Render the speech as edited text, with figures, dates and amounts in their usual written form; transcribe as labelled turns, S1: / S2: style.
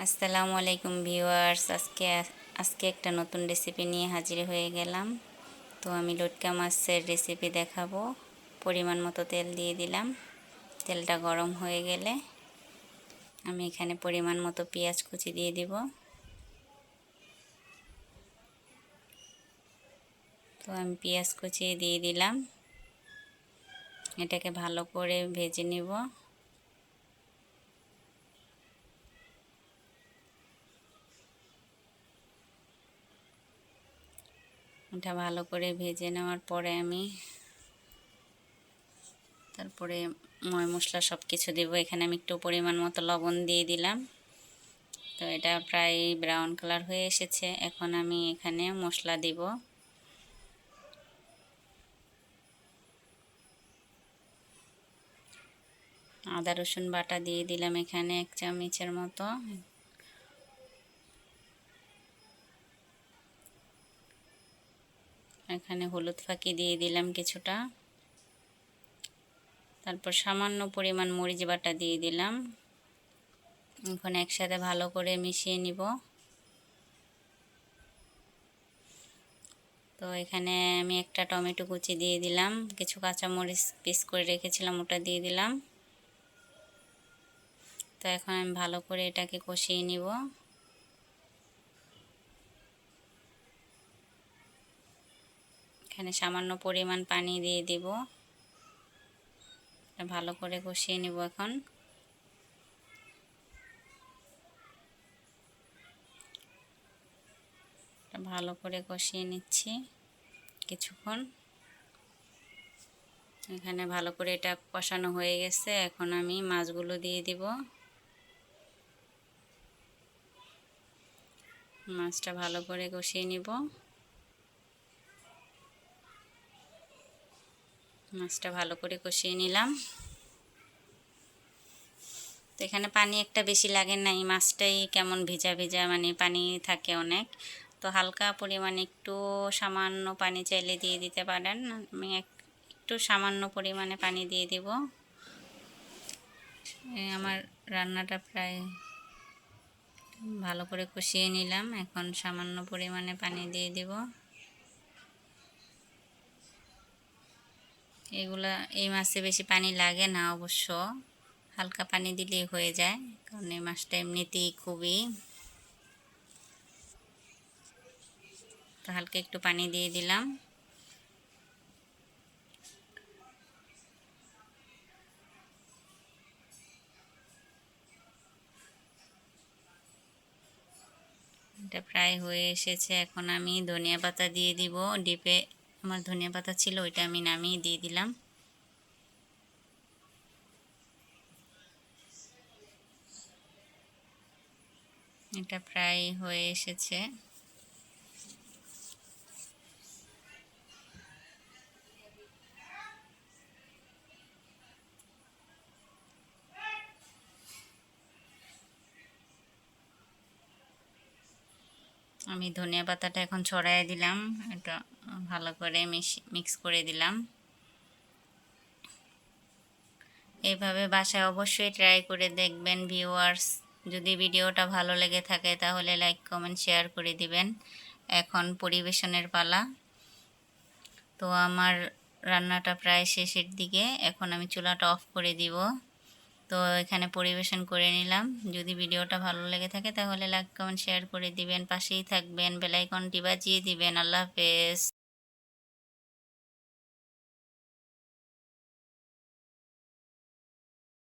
S1: আসসালামু আলাইকুম ভিউয়ার্স, আজকে একটা নতুন রেসিপি নিয়ে হাজির হয়ে গেলাম। তো আমি লটকা মাছের রেসিপি দেখাবো। পরিমাণ মতো তেল দিয়ে দিলাম। তেলটা গরম হয়ে গেলে আমি এখানে পরিমাণ মতো পেঁয়াজ কুচি দিয়ে দিব। তো আমি পেঁয়াজ কুচি দিয়ে দিলাম। এটাকে ভালো করে ভেজে নিব। এটা ভালো করে ভেজে নেওয়ার পরে আমি তারপরে ময় মশলা সব কিছু দেবো। এখানে আমি একটু পরিমাণ মতো লবণ দিয়ে দিলাম। তো এটা প্রায় ব্রাউন কালার হয়ে এসেছে। এখন আমি এখানে মশলা দিব। আদা রসুন বাটা দিয়ে দিলাম এখানে 1 চামচের মতো। এখানে হলুদ ফাঁকি দিয়ে দিলাম কিছুটা। তারপর সামান্য পরিমাণ মরিচ বাটা দিয়ে দিলাম। এখন একসাথে ভালো করে মিশিয়ে নিব। তো এখানে আমি একটা টমেটো কুচি দিয়ে দিলাম, কিছু কাঁচা মরিচ পিস করে রেখেছিলাম ওটা দিয়ে দিলাম। তো এখন আমি ভালো করে এটাকে কষিয়ে নিব। এখানে সামান্য পরিমাণ পানি দিয়ে দিব। ভালো করে কষিয়ে নিব। এখন ভালো করে কষিয়ে নিচ্ছি কিছুক্ষণ। এখানে ভালো করে এটা কষানো হয়ে গেছে। এখন আমি মাছগুলো দিয়ে দিব। মাছটা ভালো করে কষিয়ে নিব। মাছটা ভালো করে কষিয়ে নিলাম। তো এখানে পানি একটা বেশি লাগে না, এই মাছটাই কেমন ভিজা ভিজা, মানে পানি থাকে অনেক। তো হালকা পরিমাণে একটু সামান্য পানি চাইলে দিয়ে দিতে পারেন। আমি একটু সামান্য পরিমাণে পানি দিয়ে দিব। আমার রান্নাটা প্রায় ভালো করে কষিয়ে নিলাম। এখন সামান্য পরিমাণে পানি দিয়ে দিব। এই মাছে বেশি পানি লাগে না অবশ্য, হালকা পানি দিলেই হয়ে যায়, কারণ এই মাছটা এমনিতেই খুবই। তো হালকা একটু পানি দিয়ে দিলাম। এটা প্রায় হয়ে এসেছে। এখন আমি ধনিয়া পাতা দিয়ে দিব। ডিপে আমার ধনিয়া পাতা ছিল, ওইটা আমি নামিয়ে দিয়ে দিলাম। এটা প্রায় হয়ে এসেছে। আমি ধনিয়া পাতাটা এখন ছড়াই দিলাম। এটা ভালো করে মিক্স করে দিলাম। এইভাবে বাসায় অবশ্যই ট্রাই করে দেখবেন ভিউয়ার্স। যদি ভিডিওটা ভালো লেগে থাকে তাহলে লাইক কমেন্ট শেয়ার করে দিবেন। এখন পরিবেশনের পালা। তো আমার রান্নাটা প্রায় শেষের দিকে। এখন আমি চুলাটা অফ করে দিব। তো এখানে পরিবেশন করে নিলাম। যদি ভিডিওটা ভালো লেগে থাকে তাহলে লাইক কমেন্ট শেয়ার করে দিবেন, পাশেই থাকবেন, বেল আইকনটি বাজিয়ে দিবেন। আল্লাহ হাফেজ।